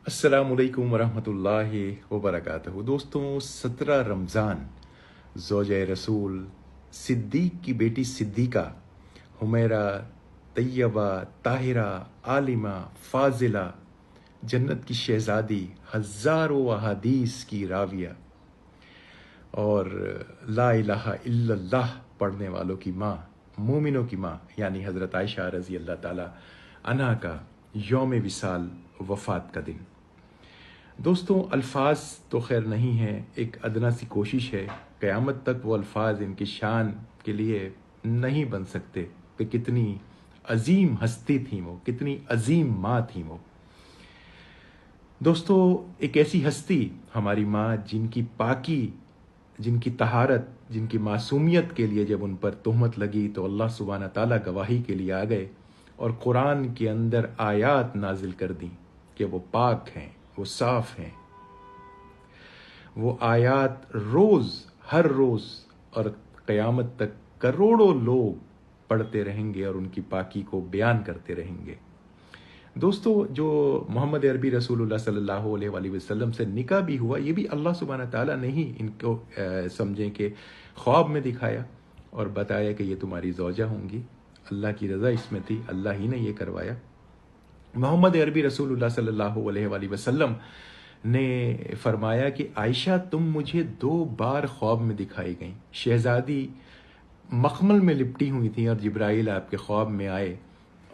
السلام علیکم ورحمۃ اللہ وبرکاتہ۔ دوستوں، 17 رمضان زوجہ رسول صدیق کی بیٹی صدیقہ حمیرہ طیبہ طاہرہ عالمہ فاضلہ جنت کی شہزادی ہزاروں احادیث کی راویہ اور لا الہ الا اللہ پڑھنے والوں کی ماں، مومنوں کی ماں یعنی حضرت عائشہ رضی اللہ تعالی عنہا کا یوم وصال وفات کا دن۔ دوستوں، الفاظ تو خیر نہیں ہیں، ایک ادنا سی کوشش ہے، قیامت تک وہ الفاظ ان کی شان کے لیے نہیں بن سکتے کہ کتنی عظیم ہستی تھیں وہ، کتنی عظیم ماں تھیں وہ۔ دوستوں، ایک ایسی ہستی ہماری ماں جن کی پاکی، جن کی طہارت، جن کی معصومیت کے لیے جب ان پر تہمت لگی تو اللہ سبحانہ تعالیٰ گواہی کے لیے آ گئے اور قرآن کے اندر آیات نازل کر دیں کہ وہ پاک ہیں، وہ صاف ہیں۔ وہ آیات ہر روز اور قیامت تک کروڑوں لوگ پڑھتے رہیں گے اور ان کی پاکی کو بیان کرتے رہیں گے۔ دوستو، جو محمد عربی رسول اللہ صلی اللہ علیہ وآلہ وسلم سے نکاح بھی ہوا، یہ بھی اللہ سبحانہ تعالیٰ نے ہی ان کو سمجھیں کہ خواب میں دکھایا اور بتایا کہ یہ تمہاری زوجہ ہوں گی۔ اللہ کی رضا اس میں تھی، اللہ ہی نے یہ کروایا۔ محمد عربی رسول اللہ صلی اللہ علیہ وآلہ وسلم نے فرمایا کہ عائشہ تم مجھے 2 بار خواب میں دکھائی گئیں۔ شہزادی مخمل میں لپٹی ہوئی تھیں اور جبرائیل آپ کے خواب میں آئے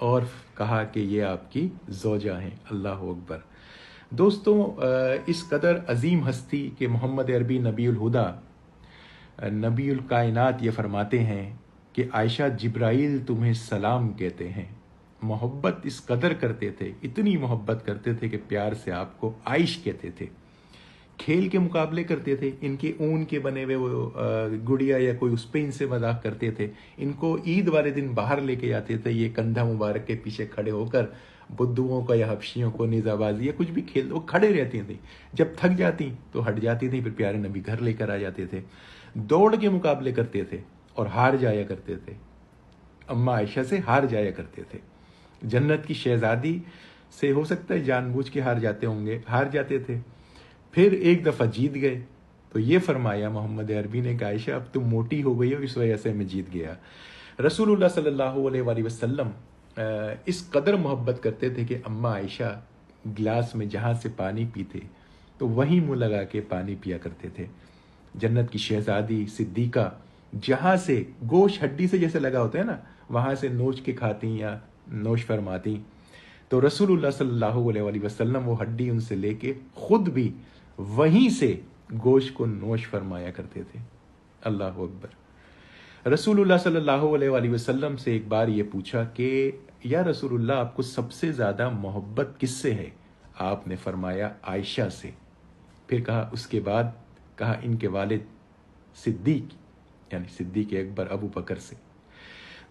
اور کہا کہ یہ آپ کی زوجہ ہیں۔ اللہ اکبر۔ دوستوں، اس قدر عظیم ہستی کہ محمد عربی نبی الہدا، نبی الکائنات یہ فرماتے ہیں کہ عائشہ جبرائیل تمہیں سلام کہتے ہیں۔ محبت اس قدر کرتے تھے، اتنی محبت کرتے تھے کہ پیار سے آپ کو عائش کہتے تھے۔ کھیل کے مقابلے کرتے تھے، ان کے اون کے بنے ہوئے وہ گڑیا یا کوئی اس پہ ان سے مذاق کرتے تھے۔ ان کو عید والے دن باہر لے کے جاتے تھے، یہ کندھا مبارک کے پیچھے کھڑے ہو کر بدوؤں کا یا حبشیوں کو نیزہ بازی یا کچھ بھی کھیل، وہ کھڑے رہتی تھیں۔ جب تھک جاتی تو ہٹ جاتی تھیں، پھر پیارے نبی گھر لے کر آ جاتے تھے۔ دوڑ کے مقابلے کرتے تھے اور ہار جایا کرتے تھے، اماں عائشہ سے ہار جایا کرتے تھے۔ جنت کی شہزادی سے ہو سکتا ہے جان بوجھ کے ہار جاتے تھے۔ پھر ایک دفعہ جیت گئے تو یہ فرمایا محمد عربی نے کہ عائشہ اب تم موٹی ہو گئی ہو، اس وجہ سے میں جیت گیا۔ رسول اللہ صلی اللہ علیہ وآلہ وسلم اس قدر محبت کرتے تھے کہ اماں عائشہ گلاس میں جہاں سے پانی پیتے تو وہیں منہ لگا کے پانی پیا کرتے تھے۔ جنت کی شہزادی صدیقہ جہاں سے گوشت ہڈی سے جیسے لگا ہوتا ہے نا، وہاں سے نوچ کے کھاتی یا نوش فرماتی، تو رسول اللہ صلی اللہ علیہ وآلہ وسلم وہ ہڈی ان سے لے کے خود بھی وہیں سے گوشت کو نوش فرمایا کرتے تھے۔ اللہ اکبر۔ رسول اللہ صلی اللہ علیہ وآلہ وسلم سے ایک بار یہ پوچھا کہ یا رسول اللہ آپ کو سب سے زیادہ محبت کس سے ہے؟ آپ نے فرمایا عائشہ سے۔ پھر کہا اس کے بعد، کہا ان کے والد صدیق یعنی صدیق اکبر ابو بکر سے۔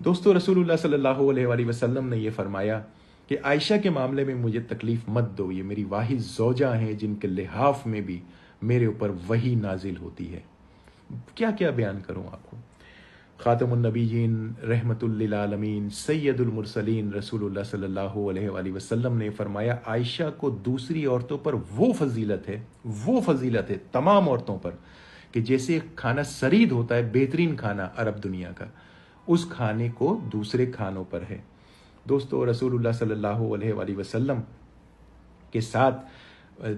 دوستو، رسول اللہ صلی اللہ علیہ وآلہ وسلم نے یہ فرمایا کہ عائشہ کے معاملے میں مجھے تکلیف مت دو، یہ میری واحد زوجہ ہیں جن کے لحاف میں بھی میرے اوپر وحی نازل ہوتی ہے۔ کیا کیا بیان کروں آپ کو۔ خاتم النبیین رحمت للعالمین سید المرسلین رسول اللہ صلی اللہ علیہ وآلہ وسلم نے فرمایا عائشہ کو دوسری عورتوں پر وہ فضیلت ہے تمام عورتوں پر کہ جیسے کھانا سرید ہوتا ہے، بہترین کھانا عرب دنیا کا، اس کھانے کو دوسرے کھانوں پر ہے۔ دوستو، رسول اللہ صلی اللہ علیہ وآلہ وسلم کے ساتھ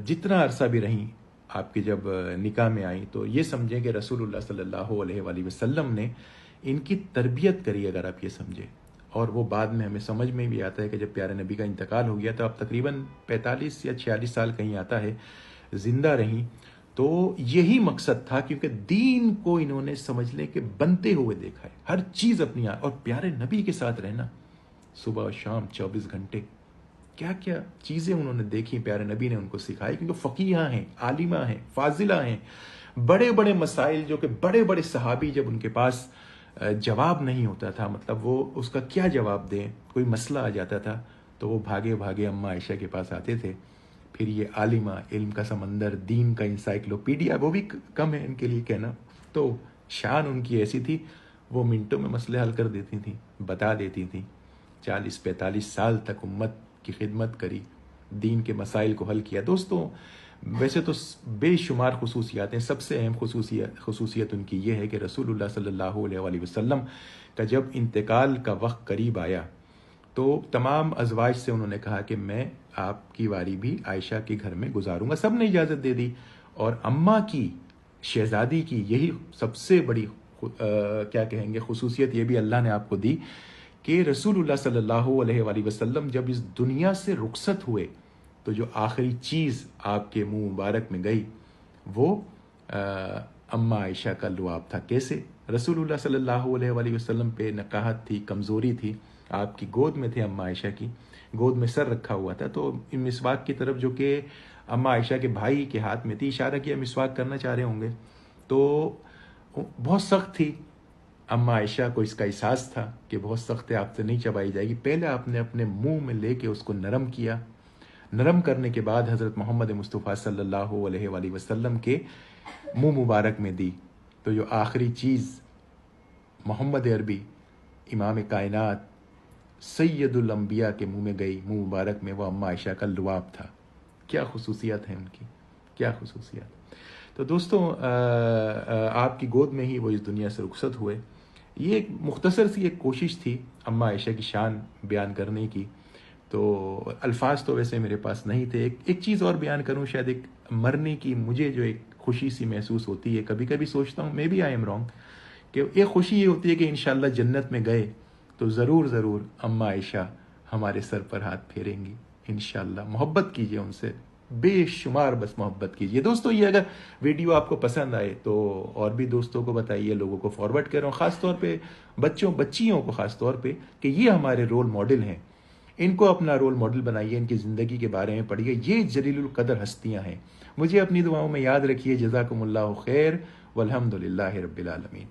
جتنا عرصہ بھی رہیں، آپ کے جب نکاح میں آئیں تو یہ سمجھیں کہ رسول اللہ صلی اللہ علیہ وآلہ وسلم نے ان کی تربیت کری، اگر آپ یہ سمجھیں۔ اور وہ بعد میں ہمیں سمجھ میں بھی آتا ہے کہ جب پیارے نبی کا انتقال ہو گیا تو آپ تقریباً 45 یا 46 سال کہیں آتا ہے زندہ رہیں، تو یہی مقصد تھا، کیونکہ دین کو انہوں نے سمجھ لیں کہ بنتے ہوئے دیکھا ہے، ہر چیز اپنی اور پیارے نبی کے ساتھ رہنا صبح و شام 24 گھنٹے، کیا کیا چیزیں انہوں نے دیکھی، پیارے نبی نے ان کو سکھائی، کیونکہ فقیہ ہیں، عالمہ ہیں، فاضلہ ہیں۔ بڑے بڑے مسائل جو کہ بڑے بڑے صحابی جب ان کے پاس جواب نہیں ہوتا تھا، مطلب وہ اس کا کیا جواب دیں، کوئی مسئلہ آ جاتا تھا تو وہ بھاگے بھاگے اماں عائشہ کے پاس آتے تھے۔ پھر یہ عالمہ، علم کا سمندر، دین کا انسائکلوپیڈیا، وہ بھی کم ہے ان کے لیے کہنا، تو شان ان کی ایسی تھی، وہ منٹوں میں مسئلے حل کر دیتی تھیں، بتا دیتی تھیں۔ 40-45 سال تک امت کی خدمت کری، دین کے مسائل کو حل کیا۔ دوستوں ویسے تو بے شمار خصوصیات ہیں، سب سے اہم خصوصیت ان کی یہ ہے کہ رسول اللہ صلی اللہ علیہ وآلہ وسلم کا جب انتقال کا وقت قریب آیا تو تمام ازواج سے انہوں نے کہا کہ میں آپ کی واری بھی عائشہ کے گھر میں گزاروں گا، سب نے اجازت دے دی۔ اور اماں کی، شہزادی کی یہی سب سے بڑی کیا کہیں گے خصوصیت یہ بھی اللہ نے آپ کو دی کہ رسول اللہ صلی اللہ علیہ وآلہ وسلم جب اس دنیا سے رخصت ہوئے تو جو آخری چیز آپ کے منہ مبارک میں گئی وہ اماں عائشہ کا لعاب تھا۔ کیسے؟ رسول اللہ صلی اللہ علیہ وآلہ وسلم پہ نقاہت تھی، کمزوری تھی، آپ کی گود میں تھے اماں عائشہ کی، گود میں سر رکھا ہوا تھا، تو مسواک کی طرف جو کہ اماں عائشہ کے بھائی کے ہاتھ میں تھی، اشارہ کیا مسواک کرنا چاہ رہے ہوں گے، تو بہت سخت تھی۔ اماں عائشہ کو اس کا احساس تھا کہ بہت سخت ہے، آپ سے نہیں چبائی جائے گی۔ پہلے آپ نے اپنے منہ میں لے کے اس کو نرم کیا، نرم کرنے کے بعد حضرت محمد مصطفیٰ صلی اللہ علیہ وآلہ وسلم کے منہ مبارک میں دی، تو جو آخری چیز محمد عربی امام کائنات سید الانبیاء کے منہ میں گئی، منہ مبارک میں، وہ اماں عائشہ کا لعاب تھا۔ کیا خصوصیت ہے ان کی، کیا خصوصیات۔ تو دوستوں آپ کی گود میں ہی وہ اس دنیا سے رخصت ہوئے۔ یہ ایک مختصر سی ایک کوشش تھی اماں عائشہ کی شان بیان کرنے کی، تو الفاظ تو ویسے میرے پاس نہیں تھے۔ ایک چیز اور بیان کروں، شاید ایک مرنے کی مجھے جو ایک خوشی سی محسوس ہوتی ہے، کبھی کبھی سوچتا ہوں میں بھی آئی ایم رانگ، کہ ایک خوشی یہ ہوتی ہے کہ انشاءاللہ جنت میں گئے تو ضرور ضرور اماں عائشہ ہمارے سر پر ہاتھ پھیریں گی انشاءاللہ۔ محبت کیجئے ان سے، بے شمار بس محبت کیجئے۔ دوستو یہ اگر ویڈیو آپ کو پسند آئے تو اور بھی دوستوں کو بتائیے، لوگوں کو فارورڈ کریں، خاص طور پہ بچیوں کو خاص طور پہ، کہ یہ ہمارے رول ماڈل ہیں، ان کو اپنا رول ماڈل بنائیے، ان کی زندگی کے بارے میں پڑھیے، یہ جلیل القدر ہستیاں ہیں۔ مجھے اپنی دعاؤں میں یاد رکھیے۔ جزاکم اللہ خیر والحمد للہ رب العالمین۔